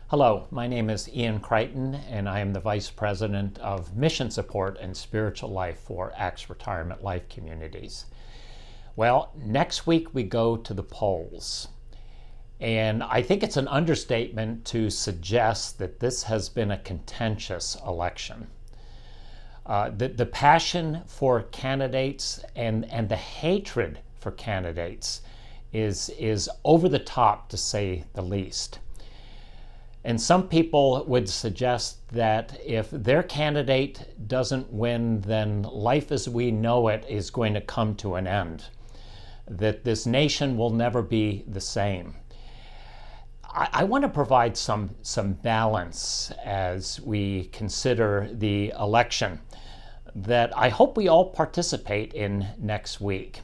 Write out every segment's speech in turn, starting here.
Hello, my name is Ian Crichton, and I am the Vice President of Mission Support and Spiritual Life for Acts Retirement Life Communities. Well, next week we go to the polls, and I think it's an understatement to suggest that this has been a contentious election. The passion for candidates and the hatred for candidates is over the top, to say the least. And some people would suggest that if their candidate doesn't win, then life as we know it is going to come to an end, that this nation will never be the same. I want to provide some balance as we consider the election that I hope we all participate in next week.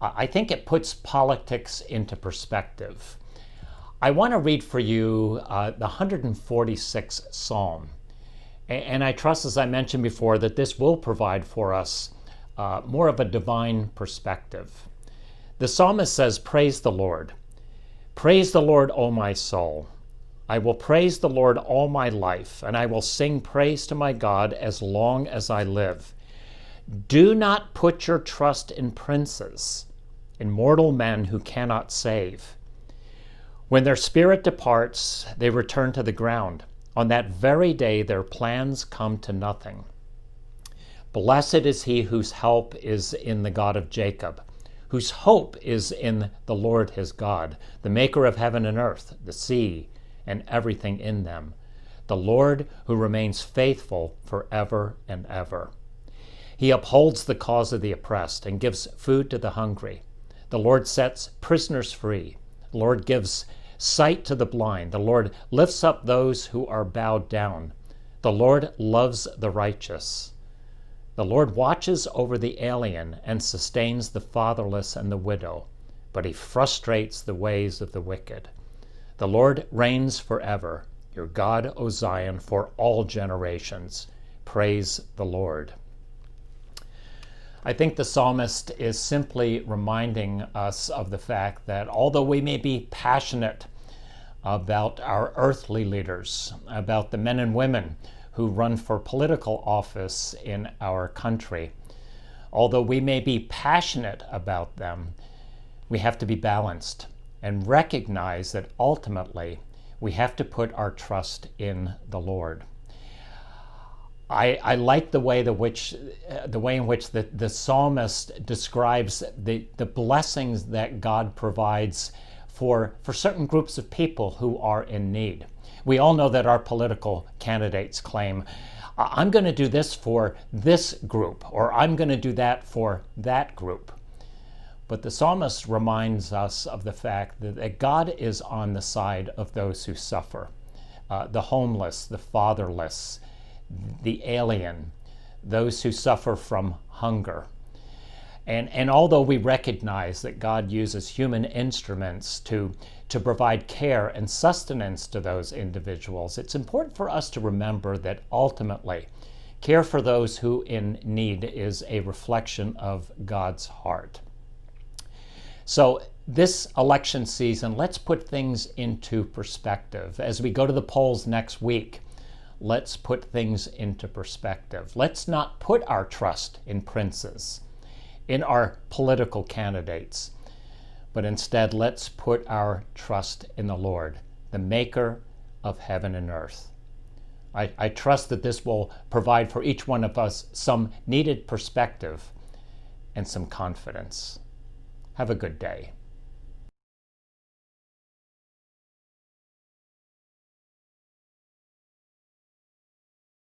I think it puts politics into perspective. I want to read for you the 146th Psalm. And I trust, as I mentioned before, that this will provide for us more of a divine perspective. The psalmist says, "Praise the Lord. Praise the Lord, O my soul. I will praise the Lord all my life, and I will sing praise to my God as long as I live. Do not put your trust in princes, in mortal men who cannot save. When their spirit departs, they return to the ground. On that very day, their plans come to nothing. Blessed is he whose help is in the God of Jacob, whose hope is in the Lord his God, the maker of heaven and earth, the sea, and everything in them, the Lord who remains faithful forever and ever. He upholds the cause of the oppressed and gives food to the hungry. The Lord sets prisoners free. The Lord gives sight to the blind. The Lord lifts up those who are bowed down. The Lord loves the righteous. The Lord watches over the alien and sustains the fatherless and the widow, but he frustrates the ways of the wicked. The Lord reigns forever. Your God, O Zion, for all generations. Praise the Lord." I think the psalmist is simply reminding us of the fact that although we may be passionate about our earthly leaders, about the men and women who run for political office in our country, although we may be passionate about them, we have to be balanced and recognize that ultimately we have to put our trust in the Lord. I like the way in which the psalmist describes the blessings that God provides for certain groups of people who are in need. We all know that our political candidates claim, I'm going to do this for this group, or I'm going to do that for that group. But the psalmist reminds us of the fact that God is on the side of those who suffer, the homeless, the fatherless, the alien, those who suffer from hunger. And although we recognize that God uses human instruments to provide care and sustenance to those individuals, it's important for us to remember that ultimately, care for those who in need is a reflection of God's heart. So this election season, let's put things into perspective. As we go to the polls next week, let's put things into perspective. Let's not put our trust in princes, in our political candidates, but instead let's put our trust in the Lord, the maker of heaven and earth. I trust that this will provide for each one of us some needed perspective and some confidence. Have a good day.